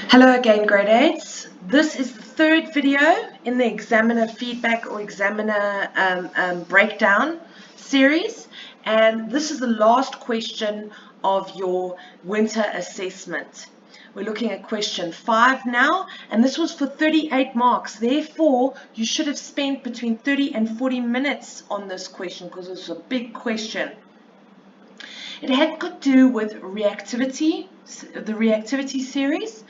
Hello again, grade 8s. This is the third video in the examiner feedback or examiner breakdown series, and this is the last question of your winter assessment. We're looking at question 5 now, and this was for 38 marks. Therefore, you should have spent between 30 and 40 minutes on this question because it's a big question. It had to do with reactivity, the reactivity series,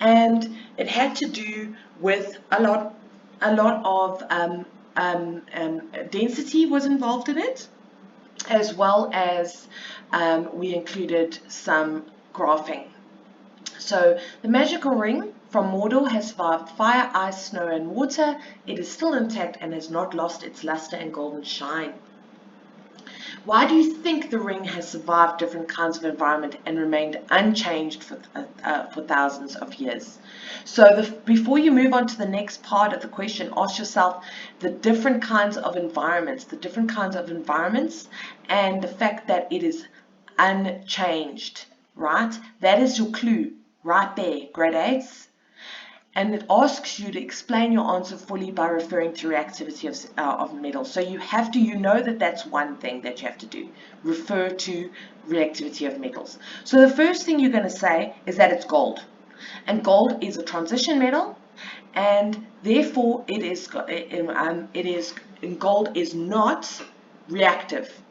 and it had to do with a lot of density was involved in it, as well as we included some graphing. So the magical ring from Mordor has survived fire, ice, snow, and water. It is still intact and has not lost its luster and golden shine. Why do you think the ring has survived different kinds of environment and remained unchanged for thousands of years? So before you move on to the next part of the question, ask yourself the different kinds of environments, and the fact that it is unchanged, right? That is your clue right there, grade 8s. And it asks you to explain your answer fully by referring to reactivity of metals. So you know that that's one thing that you have to do. Refer to reactivity of metals. So the first thing you're going to say is that it's gold. And gold is a transition metal, and therefore gold is not reactive.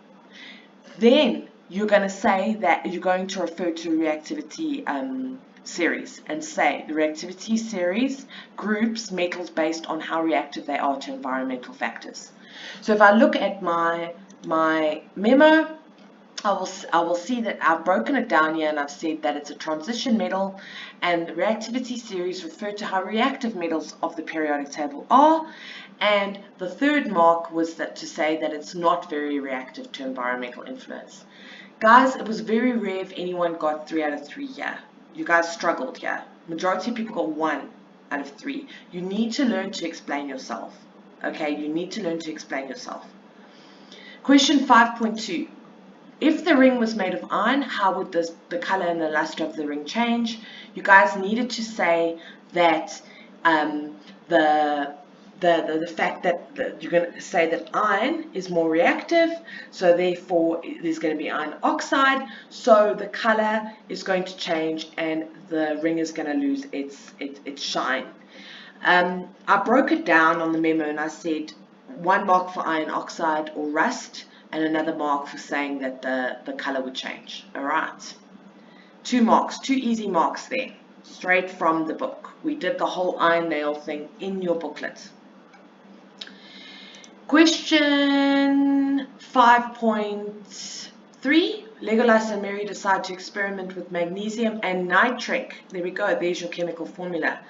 Then you're going to say that you're going to refer to reactivity series and say the reactivity series groups metals based on how reactive they are to environmental factors. So if I look at my memo, I will see that I've broken it down here and I've said that it's a transition metal, and the reactivity series refer to how reactive metals of the periodic table are, and the third mark was to say that it's not very reactive to environmental influence. Guys, it was very rare if anyone got 3 out of 3 here. You guys struggled here. Majority of people got 1 out of 3. You need to learn to explain yourself. Okay, you need to learn to explain yourself. Question 5.2. If the ring was made of iron, how would the color and the luster of the ring change? You guys needed to say that the fact that you're going to say that iron is more reactive, so therefore there's going to be iron oxide, so the color is going to change and the ring is going to lose its shine. I broke it down on the memo and I said 1 mark for iron oxide or rust and another mark for saying that the color would change. All right, 2 marks, 2 easy marks there, straight from the book. We did the whole iron nail thing in your booklet. Question 5.3. Legolas and Mary decide to experiment with magnesium and nitric. There we go, there's your chemical formula.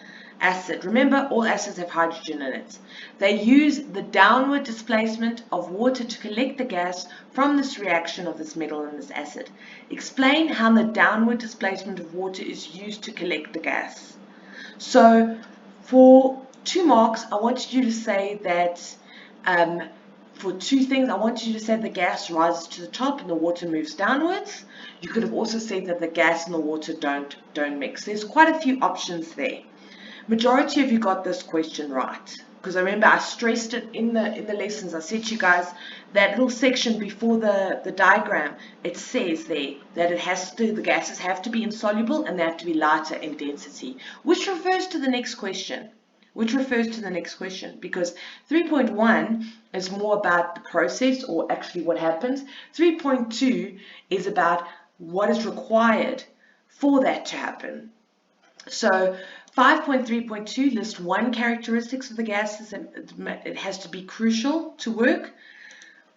Acid. Remember, all acids have hydrogen in it. They use the downward displacement of water to collect the gas from this reaction of this metal and this acid. Explain how the downward displacement of water is used to collect the gas. So for 2 marks, I wanted you to say that for 2 things, I wanted you to say the gas rises to the top and the water moves downwards. You could have also said that the gas and the water don't mix. There's quite a few options there. Majority of you got this question right, because I remember I stressed it in the lessons. I said to you guys, that little section before the diagram, it says there that the gases have to be insoluble and they have to be lighter in density, which refers to the next question. Because 3.1 is more about the process, or actually what happens. 3.2 is about what is required for that to happen. So 5.3.2 lists 1 characteristics of the gases and it has to be crucial to work.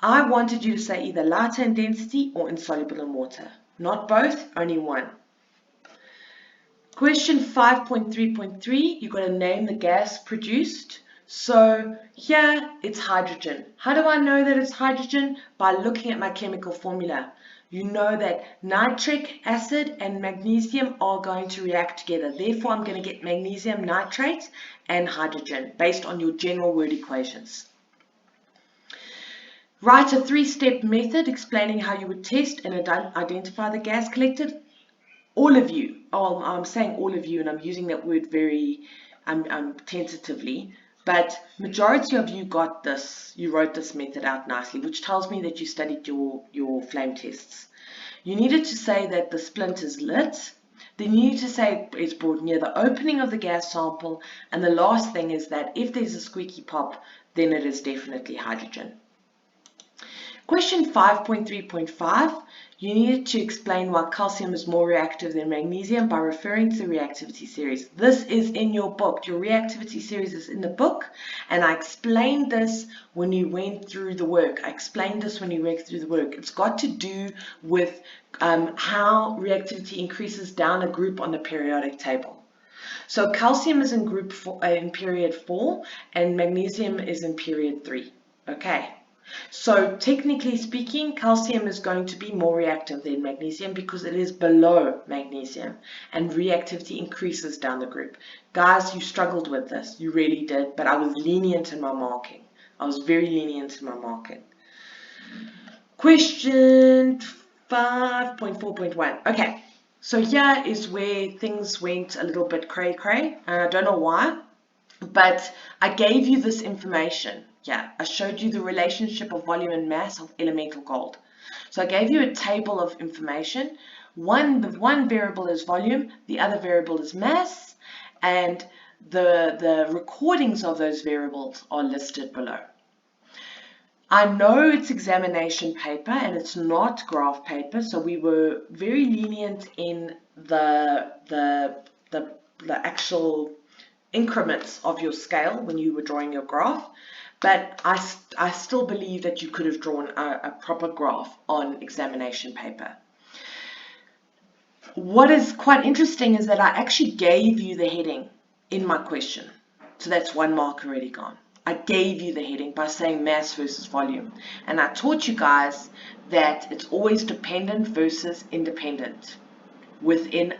I wanted you to say either lighter in density or insoluble in water. Not both, only 1. Question 5.3.3, you've got to name the gas produced. So here it's hydrogen. How do I know that it's hydrogen? By looking at my chemical formula. You know that nitric acid and magnesium are going to react together. Therefore, I'm going to get magnesium nitrate and hydrogen based on your general word equations. Write a 3-step method explaining how you would test and identify the gas collected. all of you, I'm saying all of you, and I'm using that word very tentatively, but majority of you got this, you wrote this method out nicely, which tells me that you studied your flame tests. You needed to say that the splint is lit, then you need to say it's brought near the opening of the gas sample, and the last thing is that if there's a squeaky pop, then it is definitely hydrogen. Question 5.3.5, you needed to explain why calcium is more reactive than magnesium by referring to the reactivity series. This is in your book. Your reactivity series is in the book, and I explained this when you went through the work. It's got to do with how reactivity increases down a group on the periodic table. So calcium is in group in period 4, and magnesium is in period 3. Okay. So technically speaking, calcium is going to be more reactive than magnesium because it is below magnesium, and reactivity increases down the group. Guys, you struggled with this. You really did, but I was lenient in my marking. I was very lenient in my marking. Question 5.4.1. Okay, so here is where things went a little bit cray-cray, and I don't know why, but I gave you this information. Yeah, I showed you the relationship of volume and mass of elemental gold. So I gave you a table of information. One variable is volume, the other variable is mass, and the recordings of those variables are listed below. I know it's examination paper and it's not graph paper, so we were very lenient in the actual increments of your scale when you were drawing your graph, but I still believe that you could have drawn a proper graph on examination paper. What is quite interesting is that I actually gave you the heading in my question, so that's 1 mark already gone. I gave you the heading by saying mass versus volume, and I taught you guys that it's always dependent versus independent within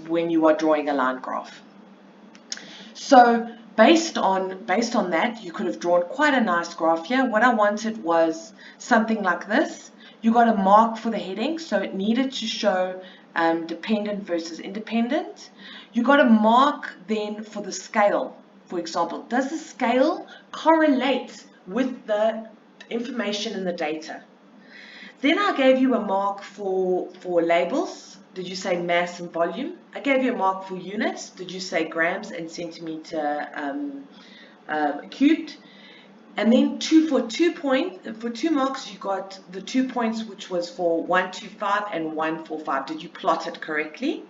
when you are drawing a line graph. So based on that, you could have drawn quite a nice graph here. What I wanted was something like this. You got a mark for the heading, so it needed to show dependent versus independent. You got a mark then for the scale. For example, does the scale correlate with the information in the data? Then I gave you a mark for labels. Did you say mass and volume? I gave you a mark for units. Did you say grams and centimeter cubed? And then for 2 marks, you got the 2 points, which was for 125 and 145. Did you plot it correctly?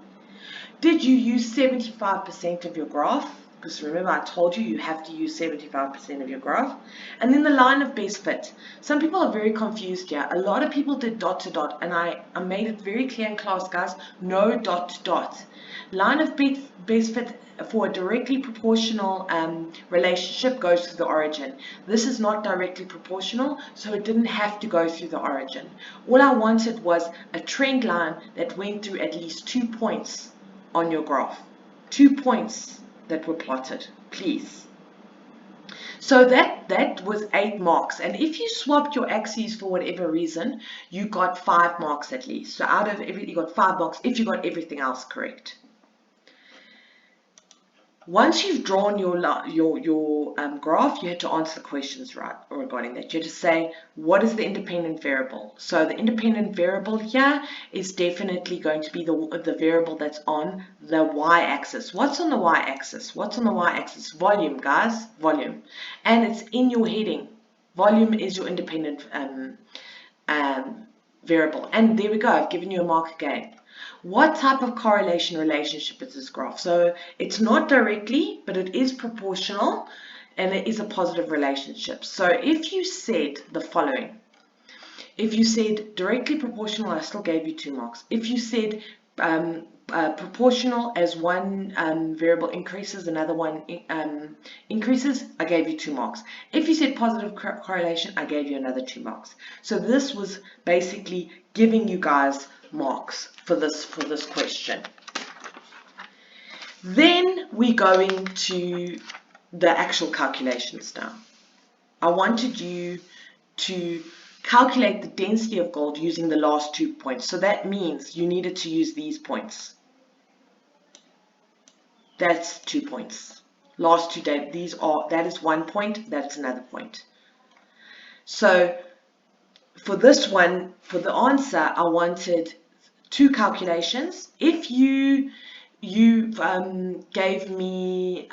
Did you use 75% of your graph? Because remember, I told you have to use 75% of your graph. And then the line of best fit. Some people are very confused here. A lot of people did dot to dot, and I made it very clear in class, guys, no dot to dot. Line of best fit for a directly proportional relationship goes through the origin. This is not directly proportional, so it didn't have to go through the origin. All I wanted was a trend line that went through at least 2 points on your graph. 2 points that were plotted, please. So that was 8 marks, and if you swapped your axes for whatever reason, you got 5 marks at least. So out of everything, you got 5 marks if you got everything else correct. Once you've drawn your graph, you had to answer the questions right regarding that. You had to say, what is the independent variable? So the independent variable here is definitely going to be the variable that's on the y-axis. What's on the y-axis? What's on the y-axis? Volume, guys, volume. And it's in your heading. Volume is your independent variable. And there we go, I've given you a mark again. What type of correlation relationship is this graph? So it's not directly, but it is proportional, and it is a positive relationship. So if you said the following, if you said directly proportional, I still gave you 2 marks. If you said proportional as one variable increases, another one increases, I gave you 2 marks. If you said positive correlation, I gave you another 2 marks. So this was basically giving you guys marks for this question. Then we go into the actual calculations now. I wanted you to calculate the density of gold using the last 2 points. So that means you needed to use these points. That's 2 points. Last 2 days, that is 1 point, that's another point. So for this one, for the answer, I wanted 2 calculations. If you gave me,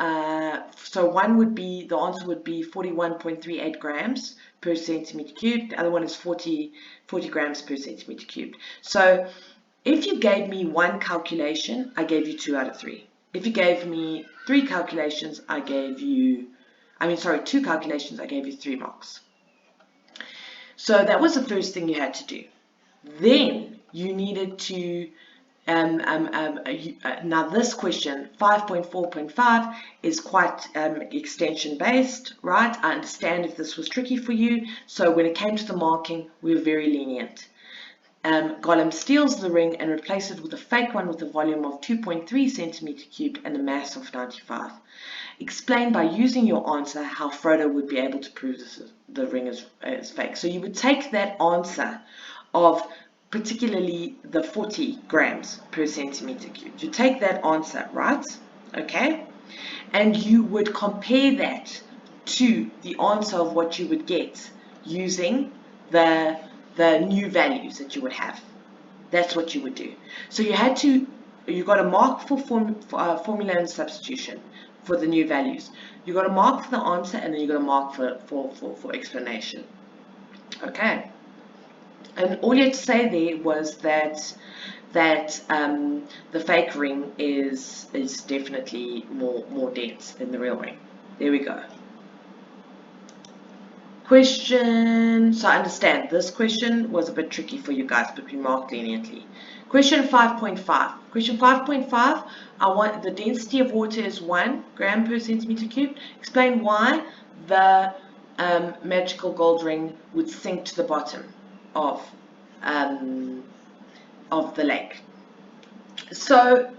so one would be, the answer would be 41.38 grams per centimeter cubed. The other one is 40 grams per centimeter cubed. So if you gave me 1 calculation, I gave you 2 out of 3. If you gave me 3 calculations, I gave you, 2 calculations, I gave you 3 marks. So that was the first thing you had to do. Then you needed to, now this question, 5.4.5, is quite extension based, right? I understand if this was tricky for you. So when it came to the marking, we were very lenient. Gollum steals the ring and replaces it with a fake one with a volume of 2.3 centimeter cubed and a mass of 95. Explain by using your answer how Frodo would be able to prove the ring is fake. So you would take that answer of particularly the 40 grams per centimeter cubed. You take that answer, right? Okay? And you would compare that to the answer of what you would get using the new values that you would have. That's what you would do. So you got a mark for formula and substitution for the new values. You got a mark for the answer, and then you got a mark for explanation. Okay. And all you had to say there was that the fake ring is definitely more dense than the real ring. There we go. Question, so I understand this question was a bit tricky for you guys, but we marked leniently. Question 5.5. Question 5.5, I want the density of water is 1 gram per centimeter cubed. Explain why the magical gold ring would sink to the bottom of the lake. So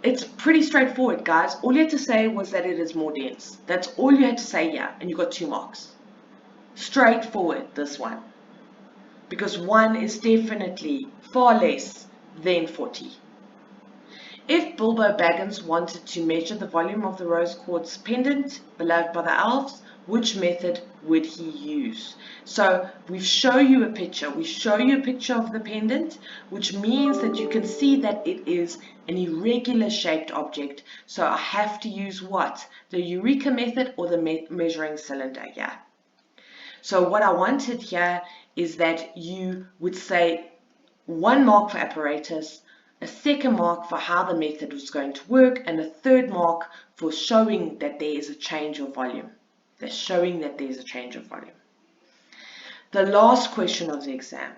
it's pretty straightforward, guys. All you had to say was that it is more dense. That's all you had to say here, and you got 2 marks. Straightforward, this one, because 1 is definitely far less than 40. If Bilbo Baggins wanted to measure the volume of the rose quartz pendant beloved by the elves, which method would he use? So we show you a picture. We show you a picture of the pendant, which means that you can see that it is an irregular shaped object. So I have to use what? The Eureka method or the measuring cylinder here. So what I wanted here is that you would say 1 mark for apparatus, a 2nd mark for how the method was going to work, and a 3rd mark for showing that there is a change of volume. They're showing that there's a change of volume. The last question of the exam.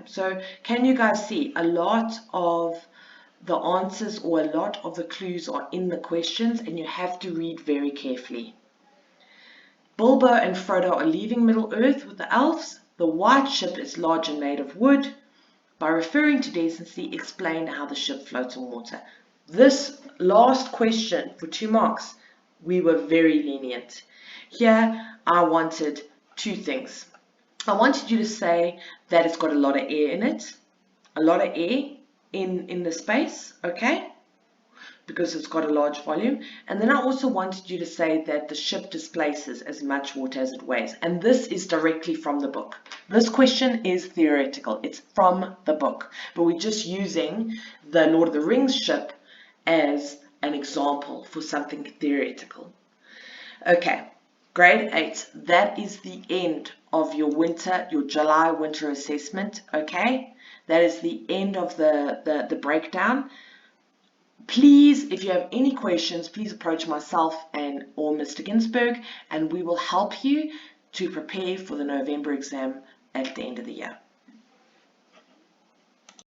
So can you guys see a lot of the answers or a lot of the clues are in the questions, and you have to read very carefully. Bilbo and Frodo are leaving Middle-earth with the elves. The white ship is large and made of wood. By referring to decency, explain how the ship floats on water. This last question for 2 marks, we were very lenient. Here, I wanted 2 things. I wanted you to say that it's got a lot of air in it. A lot of air in the space, okay? Because it's got a large volume. And then I also wanted you to say that the ship displaces as much water as it weighs. And this is directly from the book. This question is theoretical. It's from the book. But we're just using the Lord of the Rings ship as an example for something theoretical. Okay, grade 8. That is the end of your July winter assessment, okay? That is the end of the breakdown. Please, if you have any questions, please approach myself or Mr. Ginsberg, and we will help you to prepare for the November exam at the end of the year.